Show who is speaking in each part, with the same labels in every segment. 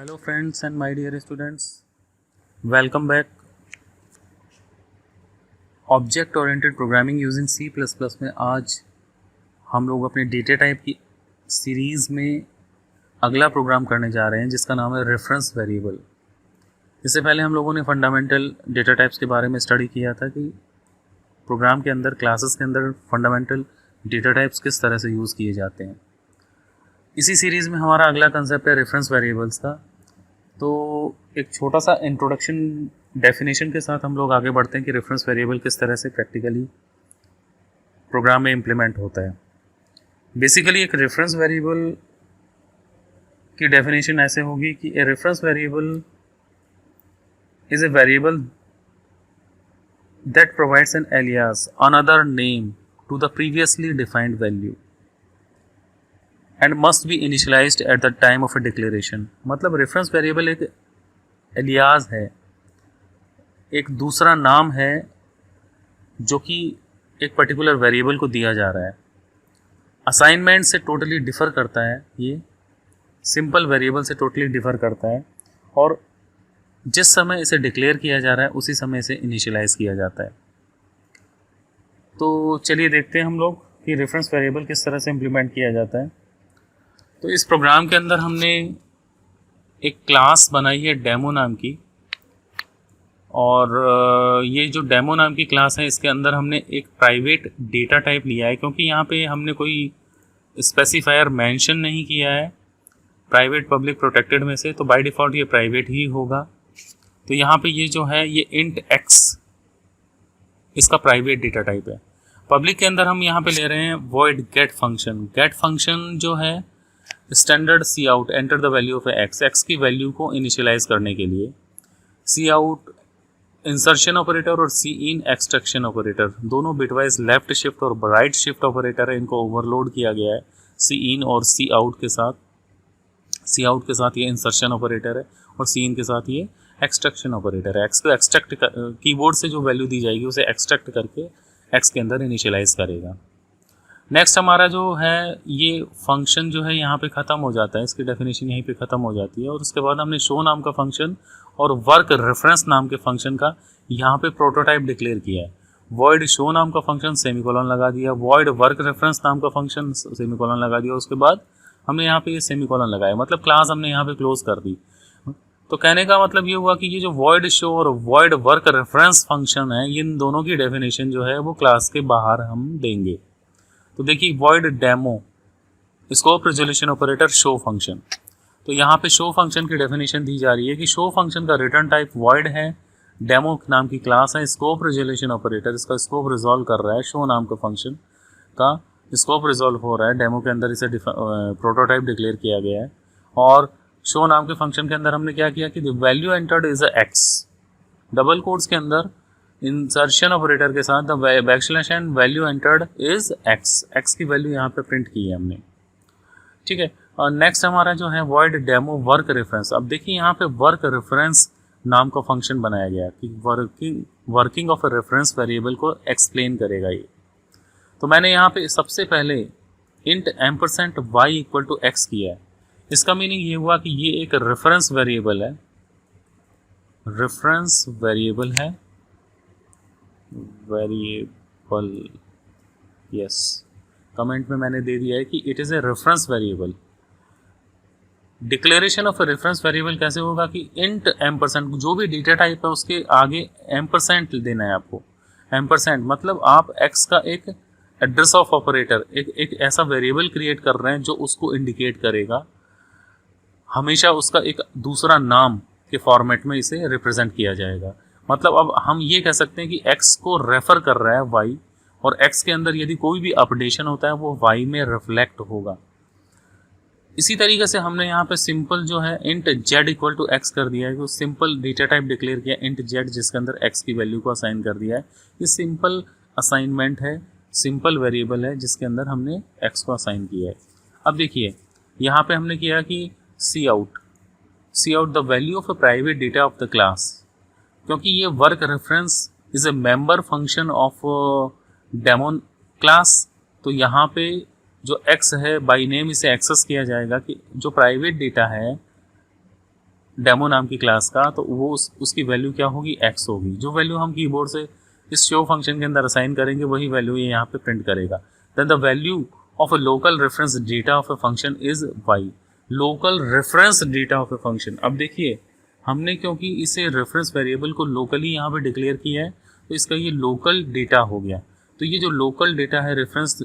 Speaker 1: Hello friends and my dear students, welcome back. Object oriented programming using C++ में आज हम लोग अपने डेटा टाइप की सीरीज़ में अगला प्रोग्राम करने जा रहे हैं जिसका नाम है रेफरेंस वेरिएबल। इससे पहले हम लोगों ने फंडामेंटल डेटा टाइप्स के बारे में स्टडी किया था कि प्रोग्राम के अंदर क्लासेस के अंदर फंडामेंटल डेटा टाइप्स किस तरह से यूज़ किए जाते हैं। इसी सीरीज़ में हमारा अगला कंसेप्ट है रेफरेंस वेरिएबल्स का। तो एक छोटा सा इंट्रोडक्शन डेफिनेशन के साथ हम लोग आगे बढ़ते हैं कि रेफरेंस वेरिएबल किस तरह से प्रैक्टिकली प्रोग्राम में इम्प्लीमेंट होता है। बेसिकली एक रेफरेंस वेरिएबल की डेफिनेशन ऐसे होगी कि a reference variable is a variable that provides an alias another name to the previously defined value and must be initialised at the time of a declaration. मतलब reference variable एक alias है, एक दूसरा नाम है जो कि एक पर्टिकुलर वेरिएबल को दिया जा रहा है। असाइनमेंट से टोटली डिफ़र करता है, ये सिंपल वेरिएबल से टोटली डिफ़र करता है और जिस समय इसे डिक्लेयर किया जा रहा है उसी समय इसे इनिशियलाइज किया जाता है। तो चलिए देखते हैं हम लोग कि रेफरेंस वेरिएबल किस तरह से इम्प्लीमेंट किया जाता है। तो इस प्रोग्राम के अंदर हमने एक क्लास बनाई है डेमो नाम की, और ये जो डेमो नाम की क्लास है इसके अंदर हमने एक प्राइवेट डेटा टाइप लिया है, क्योंकि यहाँ पे हमने कोई स्पेसिफायर मेंशन नहीं किया है प्राइवेट पब्लिक प्रोटेक्टेड में से, तो बाय डिफ़ॉल्ट ये प्राइवेट ही होगा। तो यहाँ पे ये जो है ये इंट एक्स इसका प्राइवेट डेटा टाइप है। पब्लिक के अंदर हम यहाँ पे ले रहे हैं void get function. Get function जो है standard C out enter the value of x, x की वैल्यू को इनिशियलाइज करने के लिए। सी आउट इंसर्शन ऑपरेटर और सी इन एक्सट्रैक्शन ऑपरेटर दोनों बिटवाइज लेफ्ट शिफ्ट और राइट शिफ्ट ऑपरेटर है, इनको ओवरलोड किया गया है सी इन और सी आउट के साथ। सी आउट के साथ ये इंसर्शन ऑपरेटर है और सी इन के साथ ये एक्सट्रैक्शन ऑपरेटर है। एक्स को एक्सट्रैक्ट कीबोर्ड से जो वैल्यू दी जाएगी उसे एक्सट्रैक्ट करके एक्स के अंदर इनिशियलाइज करेगा। नेक्स्ट हमारा जो है ये फंक्शन जो है यहाँ पे ख़त्म हो जाता है, इसकी डेफिनेशन यहीं पे ख़त्म हो जाती है। और उसके बाद हमने शो नाम का फंक्शन और वर्क रेफरेंस नाम के फंक्शन का यहाँ पे प्रोटोटाइप डिक्लेयर किया है। वॉइड शो नाम का फंक्शन सेमीकोलन लगा दिया, वॉइड वर्क रेफरेंस नाम का फंक्शन सेमीकोलन लगा दिया, उसके बाद हमने यहाँ पे ये सेमीकोलन लगाया, मतलब क्लास हमने यहाँ पे क्लोज कर दी। तो कहने का मतलब ये हुआ कि ये जो वॉइड शो और वॉइड वर्क रेफरेंस फंक्शन है, इन दोनों की डेफिनेशन जो है वो क्लास के बाहर हम देंगे। तो देखिए void demo scope resolution operator show function, तो यहाँ पे शो फंक्शन की डेफिनेशन दी जा रही है कि शो फंक्शन का रिटर्न टाइप वॉइड है, डेमो नाम की क्लास है, स्कोप रेजोल्यूशन ऑपरेटर इसका स्कोप रिजॉल्व कर रहा है, शो नाम का फंक्शन का स्कोप रिजॉल्व हो रहा है, डेमो के अंदर इसे प्रोटोटाइप डिक्लेयर किया गया है। और शो नाम के फंक्शन के अंदर हमने क्या किया कि the value entered is x, double quotes के अंदर इंसर्शन ऑपरेटर के साथ the backslash and value entered is x, x की वैल्यू यहाँ पे प्रिंट की है हमने, ठीक है। और नेक्स्ट हमारा जो है वॉइड डेमो वर्क रेफरेंस। अब देखिए यहाँ पे वर्क रेफरेंस नाम का फंक्शन बनाया गया कि working of a reference variable को एक्सप्लेन करेगा ये। तो मैंने यहाँ पे सबसे पहले int ampersand y equal to x किया है। इसका मीनिंग ये हुआ कि ये एक रेफरेंस वेरिएबल है, रेफरेंस वेरिएबल है, वेरिएबल यस, कमेंट में मैंने दे दिया है कि it is a reference variable. Declaration of a reference variable कैसे होगा कि इंट एम्परसेंट, जो भी डेटा टाइप है उसके आगे एम्परसेंट देना है आपको। एम्परसेंट मतलब आप एक्स का एक एड्रेस ऑफ ऑपरेटर, एक ऐसा वेरिएबल क्रिएट कर रहे हैं जो उसको इंडिकेट करेगा, हमेशा उसका एक दूसरा नाम के फॉर्मेट में इसे रिप्रेजेंट किया जाएगा। मतलब अब हम ये कह सकते हैं कि x को रेफर कर रहा है y, और x के अंदर यदि कोई भी अपडेशन होता है वो y में रिफ्लेक्ट होगा। इसी तरीके से हमने यहाँ पे सिंपल जो है int z equal to x कर दिया है, तो सिंपल डेटा टाइप डिक्लेयर किया इंट z, जिसके अंदर x की वैल्यू को असाइन कर दिया है। ये सिंपल असाइनमेंट है, सिंपल वेरिएबल है जिसके अंदर हमने x को असाइन किया है। अब देखिए यहाँ पे हमने किया कि cout the value of a private data of the class, क्योंकि ये work reference is a member function of demo class. तो यहाँ पे जो x है बाई नेम इसे एक्सेस किया जाएगा कि जो प्राइवेट डेटा है डेमो नाम की क्लास का, तो वो उसकी वैल्यू क्या होगी, x होगी। जो वैल्यू हम कीबोर्ड से इस शो फंक्शन के अंदर असाइन करेंगे वही वैल्यू ये यहाँ पे प्रिंट करेगा। Then the value of a local reference data of a function is y। Local reference data of a function, अब देखिए हमने क्योंकि इसे रेफरेंस वेरिएबल को लोकली यहाँ पे डिक्लेयर किया है तो इसका ये लोकल डेटा हो गया। तो ये जो लोकल डेटा है रेफरेंस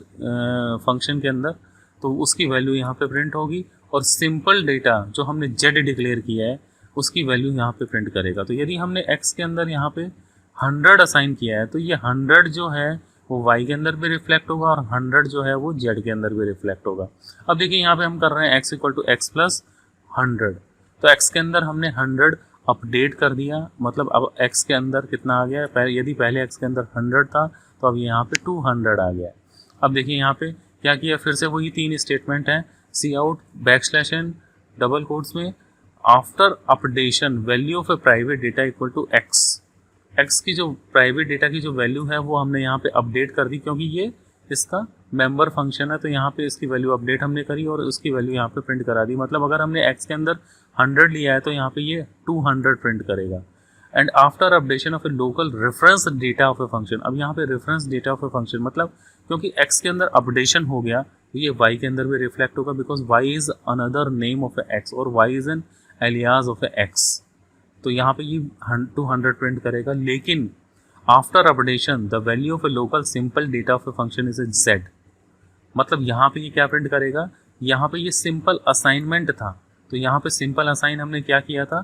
Speaker 1: फंक्शन के अंदर, तो उसकी वैल्यू यहाँ पे प्रिंट होगी, और सिंपल डेटा जो हमने z डिक्लेयर किया है उसकी वैल्यू यहाँ पे प्रिंट करेगा। तो यदि हमने x के अंदर यहाँ पे 100 असाइन किया है तो ये 100 जो है वो y के अंदर भी रिफ्लेक्ट होगा और 100 जो है वो z के अंदर भी रिफ्लेक्ट होगा। अब देखिए यहाँ पे हम कर रहे हैं x equal to x plus 100, तो x के अंदर हमने 100 अपडेट कर दिया, मतलब अब x के अंदर कितना आ गया है, यदि पहले x के अंदर 100 था तो अब यहाँ पे 200 आ गया। अब देखिए यहाँ पे क्या किया, फिर से वही 3 स्टेटमेंट हैं, cout \n double quotes में after updation value of a private data equal to x की जो प्राइवेट डेटा की जो वैल्यू है वो हमने यहाँ पे अपडेट कर दी, क्योंकि ये इसका मेंबर फंक्शन है तो यहाँ पे इसकी वैल्यू अपडेट हमने करी और उसकी वैल्यू यहाँ पे प्रिंट करा दी। मतलब अगर हमने x के अंदर 100 लिया है तो यहाँ पे ये 200 प्रिंट करेगा। And after updation of a local reference data of a function, अब यहाँ पे reference data of a function मतलब क्योंकि x के अंदर अपडेशन हो गया तो ये y के अंदर भी रिफ्लेक्ट होगा, because y is another name of a x और y is an alias of a x। तो यहाँ पे ये 200 प्रिंट करेगा, लेकिन after updation the value of a local simple data of a function is z। मतलब यहाँ पे ये क्या प्रिंट करेगा, यहाँ पे ये सिंपल असाइनमेंट था तो यहाँ पे सिंपल असाइन हमने क्या किया था,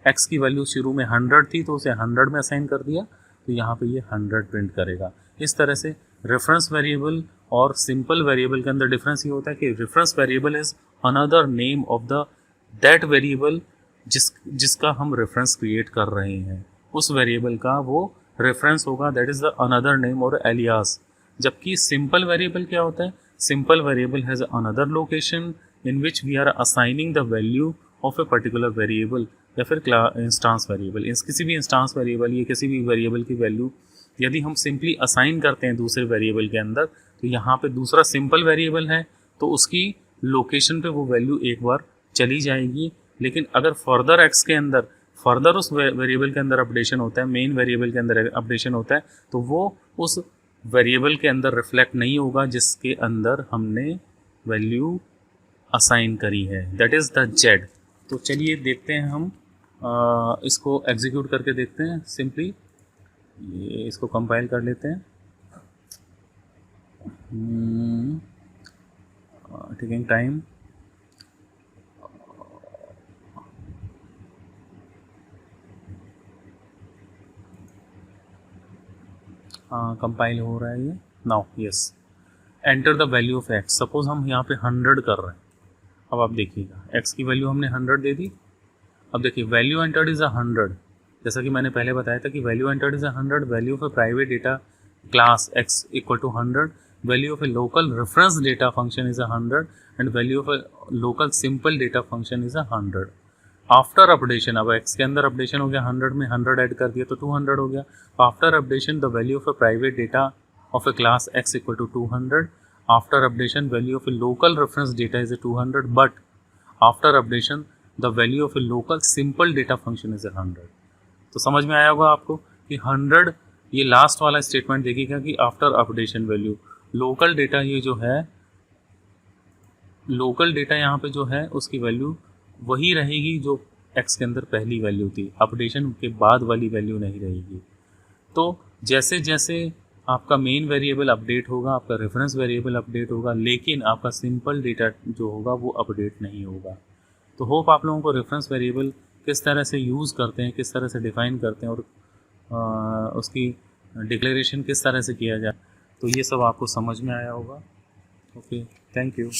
Speaker 1: x की वैल्यू शुरू में 100 थी तो उसे 100 में असाइन कर दिया, तो यहाँ पे ये 100 प्रिंट करेगा। इस तरह से रेफरेंस वेरिएबल और सिंपल वेरिएबल के अंदर डिफरेंस ये होता है कि reference variable is another name of the that variable जिसका हम रेफरेंस क्रिएट कर रहे हैं, उस वेरिएबल का वो रेफरेंस होगा, that is the another name और एलियास। जबकि सिंपल वेरिएबल क्या होता है, simple variable has another location in which we are assigning the value of a particular variable या फिर इंस्टांस वेरिएबल। किसी भी इंस्टांस वेरिएबल या किसी भी वेरिएबल की वैल्यू यदि हम सिंपली असाइन करते हैं दूसरे वेरिएबल के अंदर, तो यहाँ पे दूसरा सिंपल वेरिएबल है तो उसकी लोकेशन पे वो वैल्यू एक बार चली जाएगी। लेकिन अगर फर्दर x के अंदर फर्दर उस वेरिएबल के अंदर अपडेशन होता है, मेन वेरिएबल के अंदर अपडेशन होता है, तो वो उस वेरिएबल के अंदर रिफ्लेक्ट नहीं होगा जिसके अंदर हमने वैल्यू असाइन करी है, दैट इज़ द z। तो चलिए देखते हैं हम इसको एग्जीक्यूट करके देखते हैं। सिंपली ये इसको कंपाइल कर लेते हैं, टेकिंग टाइम। कंपाइल हो रहा है ये now, yes. Enter the value of x, suppose हम यहाँ पे 100 कर रहे हैं। अब आप देखिएगा x की वैल्यू हमने 100 दे दी। अब देखिए वैल्यू एंटर्ड इज 100, जैसा कि मैंने पहले बताया था कि value entered is 100, value of a private data class x equal to 100, value of a local reference data function is 100 and value of a local simple data function is 100। After updation, अब x के अंदर updation हो गया, 100 में 100 add कर दिया तो 200 हो गया। After updation the value of a private data of a class x equal to 200। After updation value of a local reference data is 200, but after updation the value of a local simple data function is 100। तो समझ में आया होगा आपको कि 100 ये last वाला statement देखिएगा कि after updation value local data, ये जो है लोकल डेटा यहाँ पे जो है उसकी वैल्यू वही रहेगी जो x के अंदर पहली वैल्यू थी, अपडेशन के बाद वाली वैल्यू नहीं रहेगी। तो जैसे जैसे आपका मेन वेरिएबल अपडेट होगा, आपका रेफरेंस वेरिएबल अपडेट होगा, लेकिन आपका सिंपल डेटा जो होगा वो अपडेट नहीं होगा। तो होप आप लोगों को रेफरेंस वेरिएबल किस तरह से यूज़ करते हैं, किस तरह से डिफ़ाइन करते हैं और उसकी डिक्लेरेशन किस तरह से किया जाए, तो ये सब आपको समझ में आया होगा। Okay, thank you.